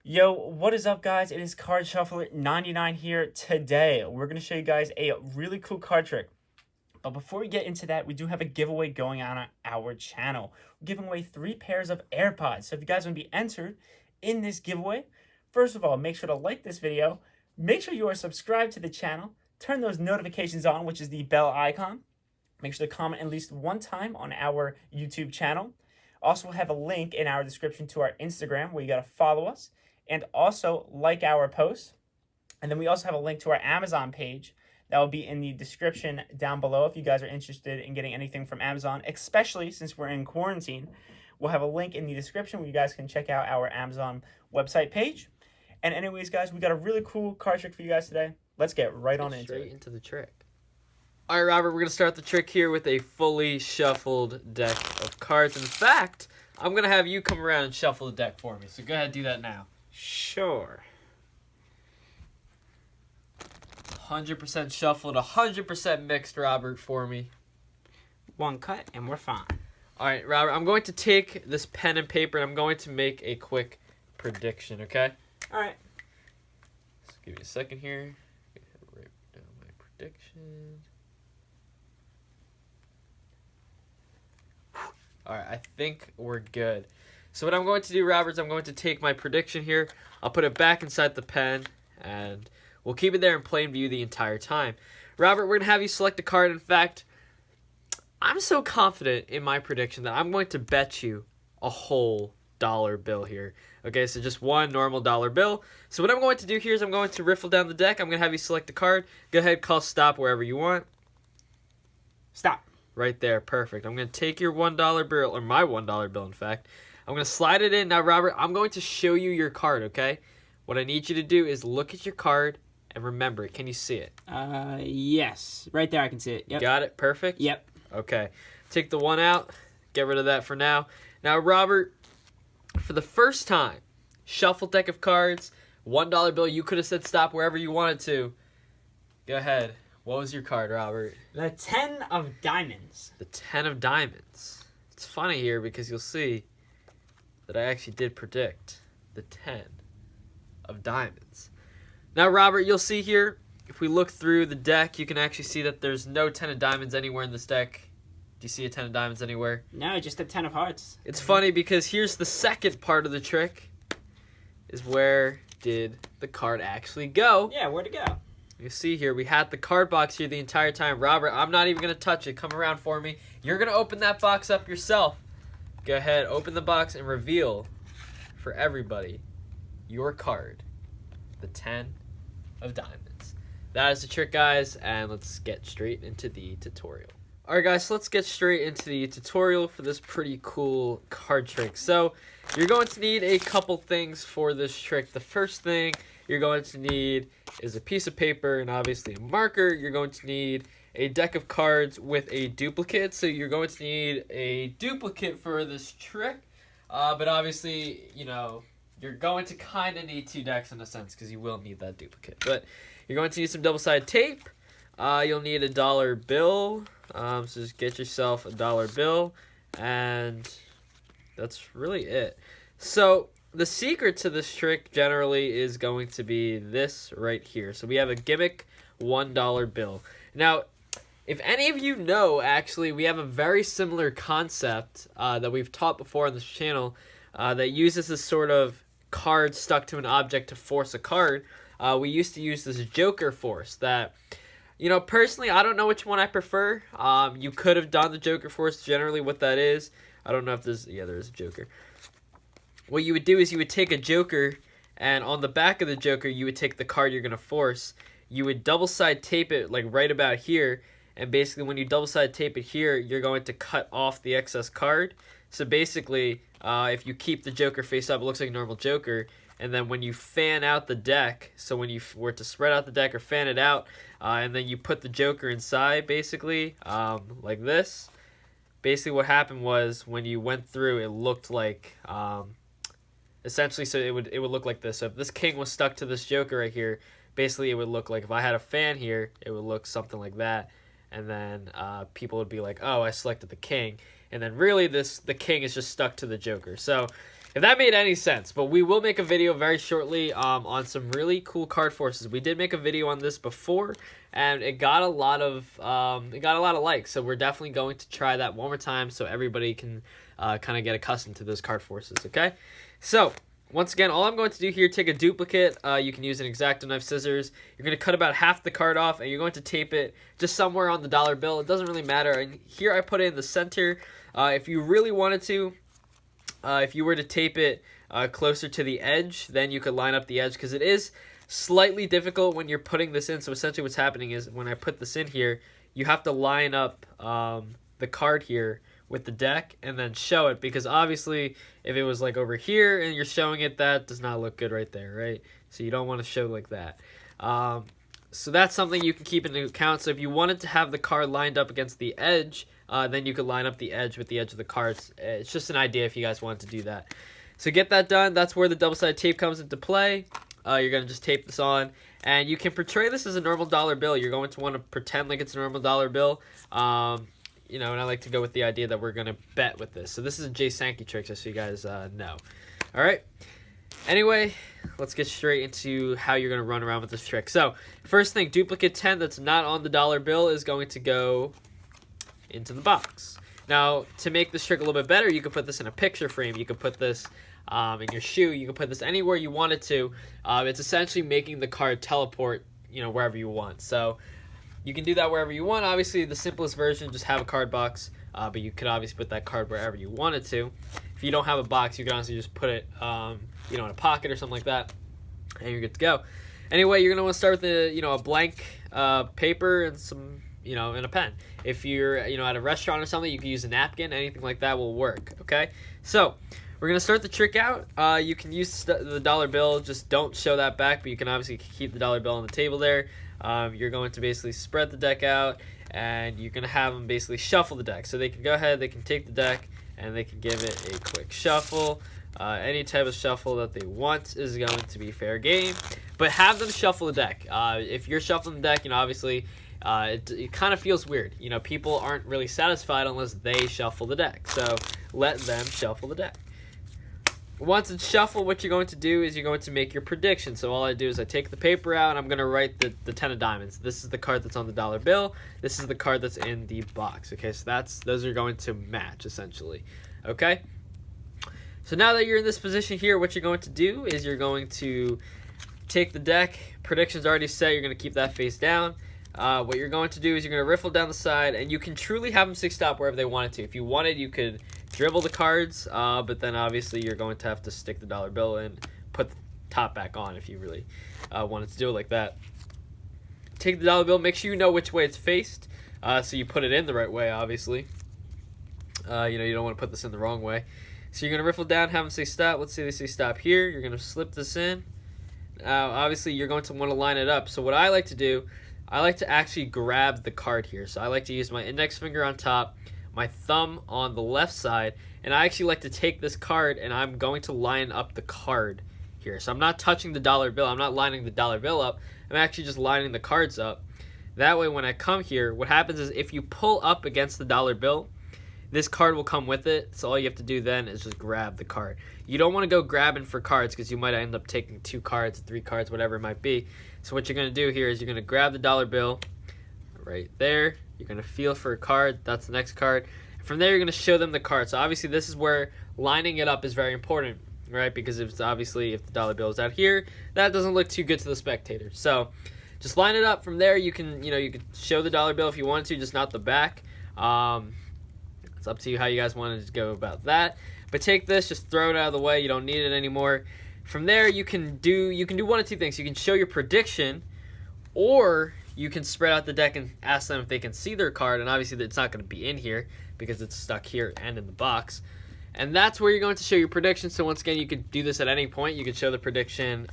Yo, what is up, guys? It is Card Shuffler 99 here. Today, we're going to show you guys a really cool card trick. But before we get into that, we do have a giveaway going on our channel. We're giving away 3 pairs of AirPods. So if you guys want to be entered in this giveaway, first of all, make sure to like this video. Make sure you are subscribed to the channel. Turn those notifications on, which is the bell icon. Make sure to comment at least one time on our YouTube channel. Also, we'll have a link in our description to our Instagram where you got to follow us and also like our posts. And then we also have a link to our Amazon page that will be in the description down below if you guys are interested in getting anything from Amazon, especially since we're in quarantine. We'll have a link in the description where you guys can check out our Amazon website page. And anyways, guys, we got a really cool card trick for you guys today. Let's get right on into Straight it. into the trick. All right, Robert, we're going to start the trick here with a fully shuffled deck of cards. In fact, I'm going to have you come around and shuffle the deck for me. So go ahead and do that now. Sure. 100% shuffled, 100% mixed, Robert, for me. One cut and we're fine. All right, Robert, I'm going to take this pen and paper and I'm going to make a quick prediction, okay? All right. Just give me a second here. Write down my prediction. All right, I think we're good. So what I'm going to do, Robert, is I'm going to take my prediction here. I'll put it back inside the pen, and we'll keep it there in plain view the entire time. Robert, we're going to have you select a card. In fact, I'm so confident in my prediction that I'm going to bet you a whole dollar bill here. Okay, so just one normal dollar bill. So what I'm going to do here is I'm going to riffle down the deck. I'm going to have you select a card. Go ahead, call stop wherever you want. Stop. Right there, perfect. I'm going to take your $1 bill, or my $1 bill, in fact. I'm going to slide it in. Now, Robert, I'm going to show you your card, okay? What I need you to do is look at your card and remember it. Can you see it? Yes. Right there I can see it. Yep. Got it? Perfect? Yep. Okay. Take the one out. Get rid of that for now. Now, Robert, for the first time, shuffle deck of cards, $1 bill. You could have said stop wherever you wanted to. Go ahead. What was your card, Robert? The 10 of diamonds. The 10 of diamonds. It's funny here because you'll see that I actually did predict the 10 of diamonds. Now, Robert, you'll see here, if we look through the deck, you can actually see that there's no 10 of diamonds anywhere in this deck. Do you see a 10 of diamonds anywhere? No, just a 10 of hearts. It's funny because here's the second part of the trick, is where did the card actually go? Yeah, where'd it go? You see here, we had the card box here the entire time. Robert, I'm not even going to touch it. Come around for me. You're going to open that box up yourself. Go ahead, open the box and reveal for everybody your card, the 10 of diamonds. That is the trick, guys, and let's get straight into the tutorial. Alright, guys, so let's get straight into the tutorial for this pretty cool card trick. So, you're going to need a couple things for this trick. The first thing you're going to need is a piece of paper and obviously a marker. You're going to need a deck of cards with a duplicate. So you're going to need a duplicate for this trick. But obviously, you know, you're going to kind of need 2 decks in a sense because you will need that duplicate. But you're going to need some double-sided tape. You'll need a dollar bill. So just get yourself a dollar bill. And that's really it. So the secret to this trick generally is going to be this right here. So we have a gimmick $1 bill. Now, if any of you know, actually, we have a very similar concept that we've taught before on this channel that uses this sort of card stuck to an object to force a card. We used to use this Joker force that, you know, personally, I don't know which one I prefer. You could have done the Joker force. Generally, what that is, I don't know if there's, yeah, there is a Joker. What you would do is you would take a Joker, and on the back of the Joker, you would take the card you're going to force. You would double-side tape it, like, right about here, and basically when you double-side tape it here, you're going to cut off the excess card. So basically, if you keep the Joker face up, it looks like a normal Joker, and then when you fan out the deck, so when you were to spread out the deck or fan it out, and then you put the Joker inside, basically, like this, basically what happened was when you went through, it looked like... essentially, so it would look like this. So if this king was stuck to this Joker right here, basically it would look like, if I had a fan here, it would look something like that. And then people would be like, oh, I selected the king. And then really the king is just stuck to the Joker. So if that made any sense. But we will make a video very shortly on some really cool card forces. We did make a video on this before, and it got a lot of likes. So we're definitely going to try that one more time so everybody can kind of get accustomed to those card forces. Okay, so once again, all I'm going to do here, take a duplicate. You can use an X-Acto knife, scissors. You're going to cut about half the card off, and you're going to tape it just somewhere on the dollar bill. It doesn't really matter. And here I put it in the center. If you really wanted to, if you were to tape it closer to the edge, then you could line up the edge, because it is slightly difficult when you're putting this in. So essentially what's happening is when I put this in here, you have to line up the card here with the deck and then show it, because obviously if it was like over here and you're showing it, that does not look good right there, right? So you don't want to show like that. So that's something you can keep into account. So if you wanted to have the card lined up against the edge, then you could line up the edge with the edge of the cards. It's just an idea if you guys want to do that. So get that done. That's where the double-sided tape comes into play. You're going to just tape this on, and you can portray this as a normal dollar bill. You're going to want to pretend like it's a normal dollar bill. You know, and I like to go with the idea that we're going to bet with this. So this is a Jay Sankey trick, just so you guys know. All right. Anyway, let's get straight into how you're going to run around with this trick. So first thing, duplicate 10 that's not on the dollar bill is going to go into the box. Now, to make this trick a little bit better, you can put this in a picture frame. You can put this in your shoe. You can put this anywhere you want it to. It's essentially making the card teleport, you know, wherever you want. So you can do that wherever you want. Obviously, the simplest version, just have a card box, but you could obviously put that card wherever you wanted to. If you don't have a box, you can honestly just put it, you know, in a pocket or something like that, and you're good to go. Anyway, you're gonna want to start with a blank paper and some, you know, and a pen. If you're, you know, at a restaurant or something, you can use a napkin. Anything like that will work. Okay, so we're gonna start the trick out. You can use the dollar bill. Just don't show that back, but you can obviously keep the dollar bill on the table there. You're going to basically spread the deck out, and you're going to have them basically shuffle the deck. So they can go ahead, they can take the deck, and they can give it a quick shuffle. Any type of shuffle that they want is going to be fair game, but have them shuffle the deck. If you're shuffling the deck, you know, obviously it kind of feels weird. You know, people aren't really satisfied unless they shuffle the deck. So let them shuffle the deck. Once it's shuffled, what you're going to do is you're going to make your prediction. So all I do is I take the paper out, and I'm going to write the 10 of diamonds. This is the card that's on the dollar bill. This is the card that's in the box. Okay, so those are going to match, essentially. Okay? So now that you're in this position here, what you're going to do is you're going to take the deck. Prediction's already set. You're going to keep that face down. What you're going to do is you're going to riffle down the side, and you can truly have them 6-stop wherever they wanted to. If you wanted, you could dribble the cards, but then obviously you're going to have to stick the dollar bill and put the top back on if you really wanted to do it like that. Take the dollar bill, make sure you know which way it's faced, so you put it in the right way, obviously. You know, you don't want to put this in the wrong way. So you're going to riffle down, have them say stop. Let's say they say stop here. You're going to slip this in. Obviously, you're going to want to line it up. So what I like to do, I like to actually grab the card here. So I like to use my index finger on top, my thumb on the left side, and I actually like to take this card and I'm going to line up the card here. So I'm not touching the dollar bill. I'm not lining the dollar bill up. I'm actually just lining the cards up. That way when I come here, what happens is if you pull up against the dollar bill, this card will come with it. So all you have to do then is just grab the card. You don't want to go grabbing for cards because you might end up taking 2 cards, 3 cards, whatever it might be. So what you're going to do here is you're going to grab the dollar bill right there. You're going to feel for a card. That's the next card. From there, you're going to show them the card. So obviously, this is where lining it up is very important, right? Because if the dollar bill is out here, that doesn't look too good to the spectator. So just line it up. From there, you can show the dollar bill if you want to, just not the back. It's up to you how you guys wanted to go about that. But take this, just throw it out of the way. You don't need it anymore. From there, you can do one of 2 things. You can show your prediction, or you can spread out the deck and ask them if they can see their card, and obviously it's not going to be in here because it's stuck here and in the box. And that's where you're going to show your prediction. So once again, you could do this at any point. You could show the prediction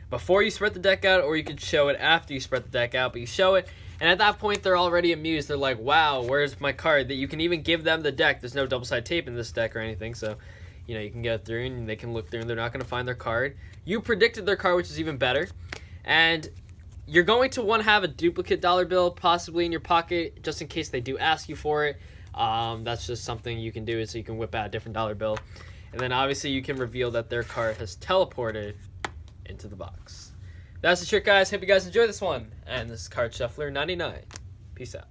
before you spread the deck out, or you could show it after you spread the deck out, but you show it, and at that point, they're already amused. They're like, wow, where's my card? That you can even give them the deck. There's no double-sided tape in this deck or anything, so you know, you can go through and they can look through and they're not going to find their card. You predicted their card, which is even better. And you're going to want to have a duplicate dollar bill possibly in your pocket just in case they do ask you for it. That's just something you can do, so you can whip out a different dollar bill. And then obviously you can reveal that their card has teleported into the box. That's the trick, guys. Hope you guys enjoyed this one. And this is Card Shuffler 99. Peace out.